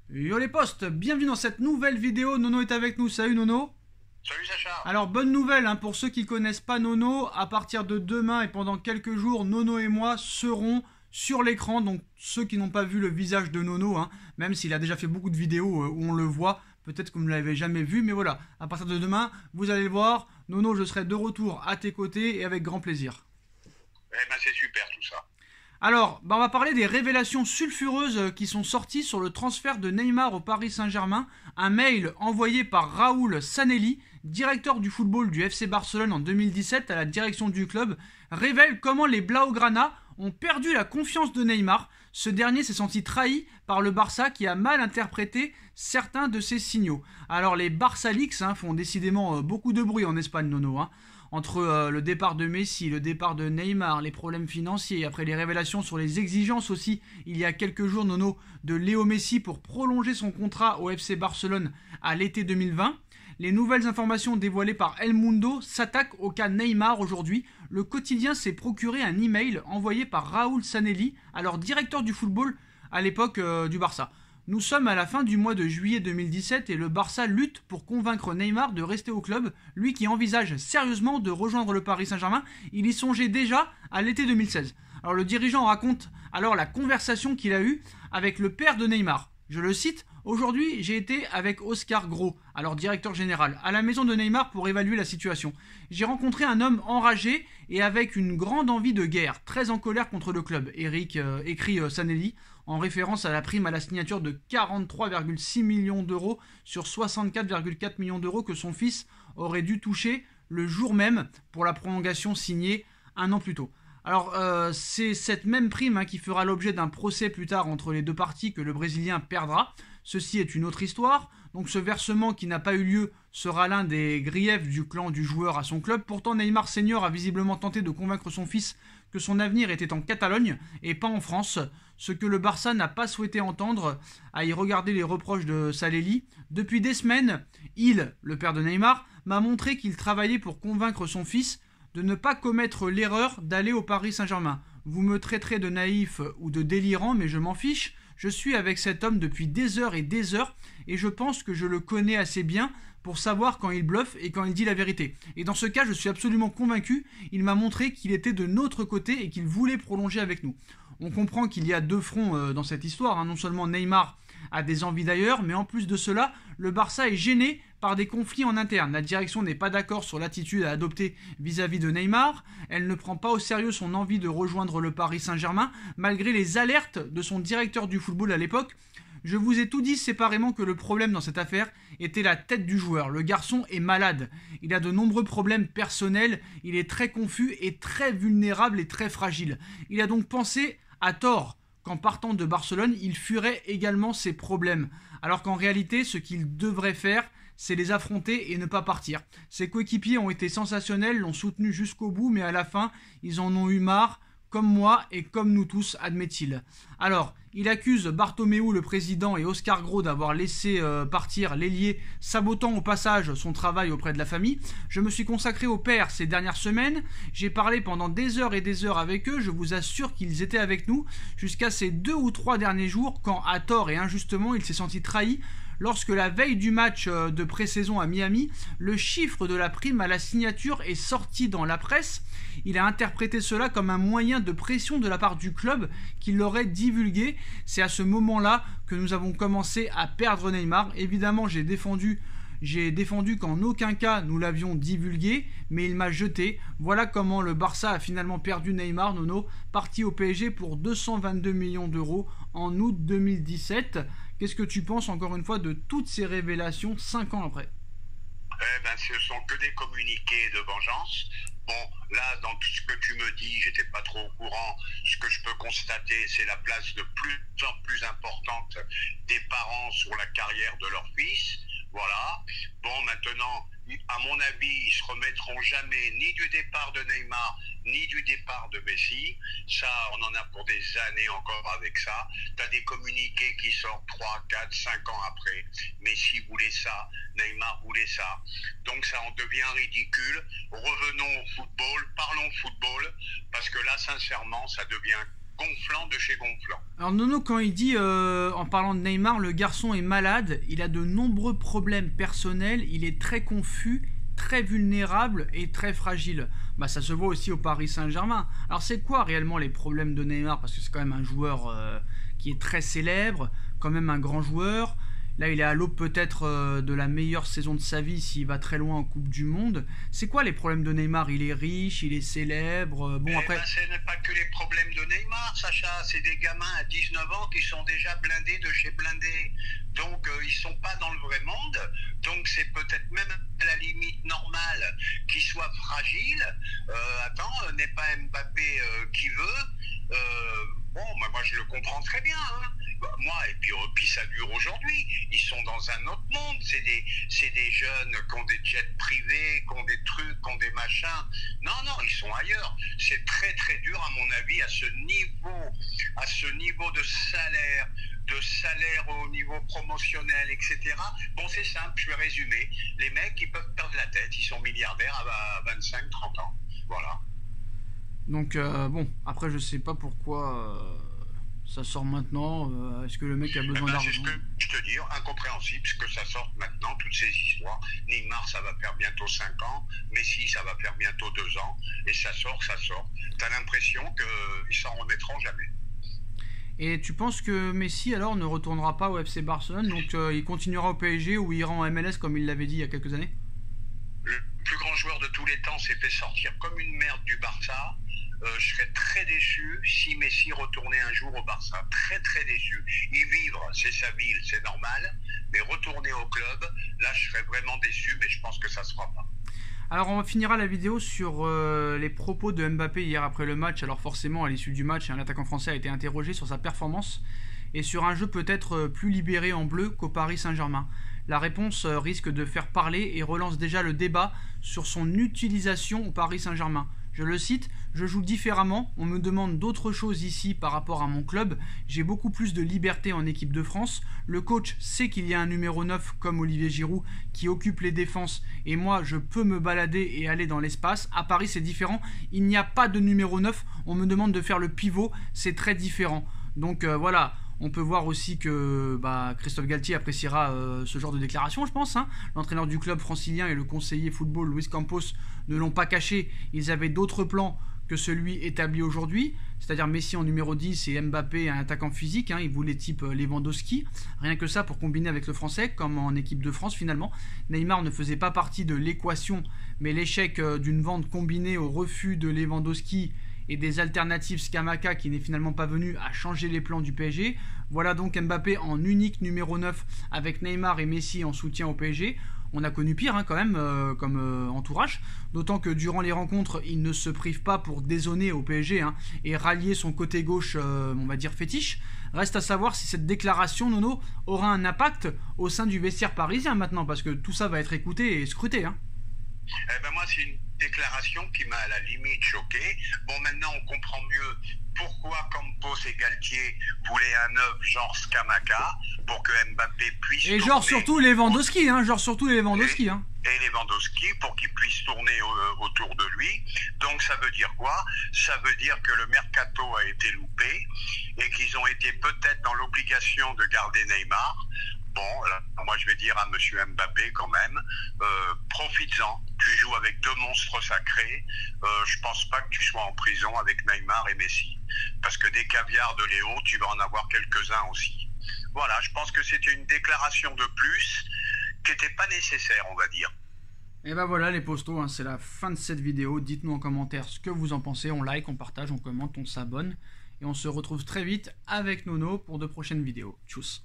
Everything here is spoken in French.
Yo les potes, bienvenue dans cette nouvelle vidéo. Nono est avec nous. Salut Nono. Salut Sacha. Alors bonne nouvelle pour ceux qui ne connaissent pas Nono, à partir de demain et pendant quelques jours, Nono et moi serons sur l'écran. Donc ceux qui n'ont pas vu le visage de Nono, même s'il a déjà fait beaucoup de vidéos où on le voit, peut-être que vous ne l'avez jamais vu, mais voilà, à partir de demain, vous allez le voir. Nono, je serai de retour à tes côtés et avec grand plaisir. Eh ben c'est super tout ça. Alors, on va parler des révélations sulfureuses qui sont sorties sur le transfert de Neymar au Paris Saint-Germain. Un mail envoyé par Raúl Sanelli, directeur du football du FC Barcelone en 2017 à la direction du club, révèle comment les Blaugrana ont perdu la confiance de Neymar. Ce dernier s'est senti trahi par le Barça qui a mal interprété certains de ses signaux. Alors les Barça Leaks font décidément beaucoup de bruit en Espagne, Nono. Entre le départ de Messi, le départ de Neymar, les problèmes financiers, après les révélations sur les exigences aussi, il y a quelques jours, Nono, de Léo Messi pour prolonger son contrat au FC Barcelone à l'été 2020. Les nouvelles informations dévoilées par El Mundo s'attaquent au cas Neymar aujourd'hui. Le quotidien s'est procuré un email envoyé par Raúl Sanelli, alors directeur du football à l'époque du Barça. Nous sommes à la fin du mois de juillet 2017 et le Barça lutte pour convaincre Neymar de rester au club, lui qui envisage sérieusement de rejoindre le Paris Saint-Germain. Il y songeait déjà à l'été 2016. Alors le dirigeant raconte alors la conversation qu'il a eue avec le père de Neymar. Je le cite: « Aujourd'hui, j'ai été avec Oscar Gros, alors directeur général, à la maison de Neymar pour évaluer la situation. J'ai rencontré un homme enragé et avec une grande envie de guerre, très en colère contre le club, écrit Sanelli, en référence à la prime à la signature de 43,6 millions d'euros sur 64,4 millions d'euros que son fils aurait dû toucher le jour même pour la prolongation signée un an plus tôt. » Alors c'est cette même prime qui fera l'objet d'un procès plus tard entre les deux parties que le Brésilien perdra. Ceci est une autre histoire. Donc ce versement qui n'a pas eu lieu sera l'un des griefs du clan du joueur à son club. Pourtant Neymar Senior a visiblement tenté de convaincre son fils que son avenir était en Catalogne et pas en France. Ce que le Barça n'a pas souhaité entendre, à y regarder les reproches de Sanelli. Depuis des semaines, le père de Neymar, m'a montré qu'il travaillait pour convaincre son fils de ne pas commettre l'erreur d'aller au Paris Saint-Germain. Vous me traiterez de naïf ou de délirant, mais je m'en fiche. Je suis avec cet homme depuis des heures et je pense que je le connais assez bien pour savoir quand il bluffe et quand il dit la vérité. Et dans ce cas, je suis absolument convaincu, il m'a montré qu'il était de notre côté et qu'il voulait prolonger avec nous. On comprend qu'il y a deux fronts dans cette histoire. Non seulement Neymar a des envies d'ailleurs, mais en plus de cela, le Barça est gêné par des conflits en interne. La direction n'est pas d'accord sur l'attitude à adopter vis-à-vis de Neymar. Elle ne prend pas au sérieux son envie de rejoindre le Paris Saint-Germain, malgré les alertes de son directeur du football à l'époque. Je vous ai tout dit séparément que le problème dans cette affaire était la tête du joueur. Le garçon est malade. Il a de nombreux problèmes personnels. Il est très confus et très vulnérable et très fragile. Il a donc pensé, à tort, qu'en partant de Barcelone, il fuirait également ses problèmes. Alors qu'en réalité, ce qu'il devrait faire, c'est les affronter et ne pas partir. Ses coéquipiers ont été sensationnels, l'ont soutenu jusqu'au bout, mais à la fin, ils en ont eu marre, comme moi et comme nous tous, admet-il. Alors, il accuse Bartomeu, le président, et Oscar Gros d'avoir laissé partir l'ailier, sabotant au passage son travail auprès de la famille. Je me suis consacré au père ces dernières semaines. J'ai parlé pendant des heures et des heures avec eux. Je vous assure qu'ils étaient avec nous jusqu'à ces 2 ou 3 derniers jours, quand, à tort et injustement, il s'est senti trahi lorsque la veille du match de pré-saison à Miami, le chiffre de la prime à la signature est sorti dans la presse. Il a interprété cela comme un moyen de pression de la part du club qui l'aurait divulgué. C'est à ce moment-là que nous avons commencé à perdre Neymar. Évidemment, j'ai défendu qu'en aucun cas nous l'avions divulgué, mais il m'a jeté. Voilà comment le Barça a finalement perdu Neymar, Nono, parti au PSG pour 222 millions d'euros en août 2017. Qu'est-ce que tu penses encore une fois de toutes ces révélations 5 ans après? Ce sont que des communiqués de vengeance. Bon, là, dans tout ce que tu me dis, j'étais pas trop au courant. Ce que je peux constater, c'est la place de plus en plus importante des parents sur la carrière de leur fils. Voilà. Bon, maintenant, à mon avis, ils se remettront jamais ni du départ de Neymar, ni du départ de Messi. Ça, on en a pour des années encore avec ça. Tu as des communiqués qui sortent 3, 4, 5 ans après. Messi voulait ça, Neymar voulait ça. Donc ça en devient ridicule. Revenons au football, parlons football, parce que là, sincèrement, ça devient gonflant de chez gonflant. Alors Nono, quand il dit, en parlant de Neymar, le garçon est malade, il a de nombreux problèmes personnels, il est très confus, très vulnérable et très fragile. Bah ça se voit aussi au Paris Saint-Germain. Alors c'est quoi réellement les problèmes de Neymar? Parce que c'est quand même un joueur qui est très célèbre, quand même un grand joueur. Là, il est à l'aube peut-être de la meilleure saison de sa vie s'il va très loin en Coupe du Monde. C'est quoi les problèmes de Neymar? Il est riche, il est célèbre. Bon, après. Ce n'est pas que les problèmes de Neymar, Sacha. C'est des gamins à 19 ans qui sont déjà blindés de chez blindés. Donc, ils sont pas dans le vrai monde. Donc, c'est peut-être même à la limite normale qu'ils soient fragiles. Attends, n'est pas Mbappé qui veut. Bon, moi, je le comprends très bien. Hein. Moi, et puis ça dure aujourd'hui. Ils sont dans un autre monde. C'est des jeunes qui ont des jets privés, qui ont des trucs, qui ont des machins. Non, ils sont ailleurs. C'est très très dur à mon avis à ce niveau de salaire au niveau promotionnel, etc. Bon, c'est simple, je vais résumer. Les mecs, ils peuvent perdre la tête. Ils sont milliardaires à 25, 30 ans. Voilà. Donc, bon, après, je sais pas pourquoi ça sort maintenant. Est-ce que le mec a besoin d'argent? C'est ce que je te dis, incompréhensible, que ça sorte maintenant, toutes ces histoires. Neymar, ça va faire bientôt 5 ans. Messi, ça va faire bientôt 2 ans. Et ça sort. T'as l'impression qu'ils s'en remettront jamais. Et tu penses que Messi, alors, ne retournera pas au FC Barcelone? Donc, il continuera au PSG ou ira en MLS, comme il l'avait dit il y a quelques années? Le plus grand joueur de tous les temps s'est fait sortir comme une merde du Barça. Je serais très déçu si Messi retournait un jour au Barça. Très très déçu. Y vivre, c'est sa ville, c'est normal. Mais retourner au club, là je serais vraiment déçu, mais je pense que ça se fera pas. Alors on finira la vidéo sur les propos de Mbappé hier après le match. Alors forcément à l'issue du match, l'attaquant français a été interrogé sur sa performance et sur un jeu peut-être plus libéré en bleu qu'au Paris Saint-Germain. La réponse risque de faire parler et relance déjà le débat sur son utilisation au Paris Saint-Germain. Je le cite, « Je joue différemment, on me demande d'autres choses ici par rapport à mon club, j'ai beaucoup plus de liberté en équipe de France, le coach sait qu'il y a un numéro 9 comme Olivier Giroud qui occupe les défenses et moi je peux me balader et aller dans l'espace, à Paris c'est différent, il n'y a pas de numéro 9, on me demande de faire le pivot, c'est très différent. » Donc voilà. On peut voir aussi que Christophe Galtier appréciera ce genre de déclaration, je pense. Hein. L'entraîneur du club francilien et le conseiller football Luis Campos ne l'ont pas caché. Ils avaient d'autres plans que celui établi aujourd'hui, c'est-à-dire Messi en numéro 10 et Mbappé un attaquant physique. Hein. Ils voulaient type Lewandowski. Rien que ça pour combiner avec le français, comme en équipe de France finalement. Neymar ne faisait pas partie de l'équation, mais l'échec d'une vente combinée au refus de Lewandowski et des alternatives Scamacca qui n'est finalement pas venu à changer les plans du PSG. Voilà donc Mbappé en unique numéro 9 avec Neymar et Messi en soutien au PSG. On a connu pire quand même comme entourage, d'autant que durant les rencontres, il ne se prive pas pour dézonner au PSG et rallier son côté gauche, on va dire fétiche. Reste à savoir si cette déclaration, Nono, aura un impact au sein du vestiaire parisien maintenant, parce que tout ça va être écouté et scruté. Moi, c'est une déclaration qui m'a à la limite choqué. Bon, maintenant, on comprend mieux pourquoi Campos et Galtier voulaient un œuf genre Scamacca pour que Mbappé puisse et genre surtout Lewandowski, Et Lewandowski pour qu'il puisse tourner autour de lui. Donc ça veut dire quoi? Ça veut dire que le mercato a été loupé et qu'ils ont été peut-être dans l'obligation de garder Neymar. Bon, moi je vais dire à monsieur Mbappé quand même, profites-en, tu joues avec deux monstres sacrés, je pense pas que tu sois en prison avec Neymar et Messi, parce que des caviars de Léo, tu vas en avoir quelques-uns aussi. Voilà, je pense que c'était une déclaration de plus qui n'était pas nécessaire, on va dire. Et voilà les postos, c'est la fin de cette vidéo, dites-nous en commentaire ce que vous en pensez, on like, on partage, on commente, on s'abonne, et on se retrouve très vite avec Nono pour de prochaines vidéos. Tchuss.